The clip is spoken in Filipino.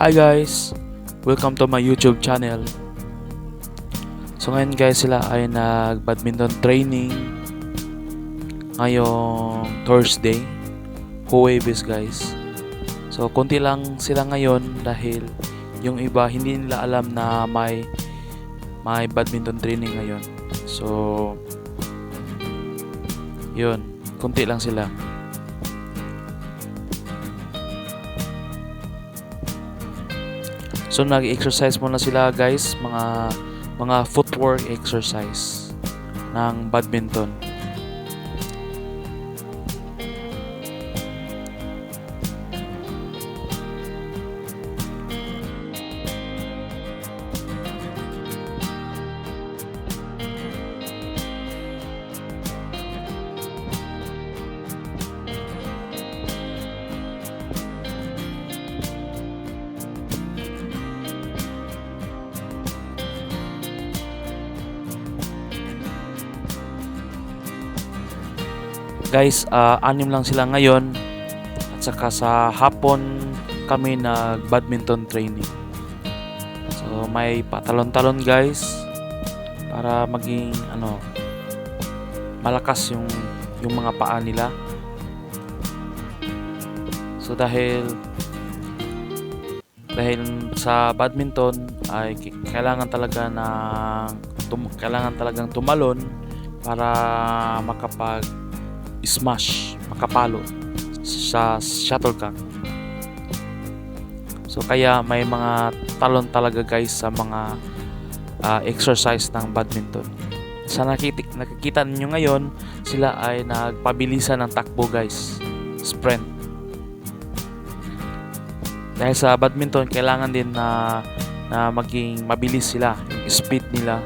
Hi guys! Welcome to my YouTube channel. So ngayon guys, sila ay nag-badminton training ngayong Thursday, Huwebes guys. So konti lang sila ngayon dahil yung iba hindi nila alam na may badminton training ngayon. So yun, konti lang sila. So nag-exercise muna sila guys, mga footwork exercise ng badminton. Guys, 6 lang sila ngayon at saka sa hapon kami nag-badminton training. So may patalon-talon guys para maging malakas yung mga paa nila. So dahil sa badminton ay kailangan talagang tumalon para makapalo sa shuttlecock. So kaya may mga talon talaga guys sa mga exercise ng badminton. Sa nakikita ninyo ngayon, sila ay nagpabilisan ng takbo guys, sprint. Dahil sa badminton kailangan din na maging mabilis sila, yung speed nila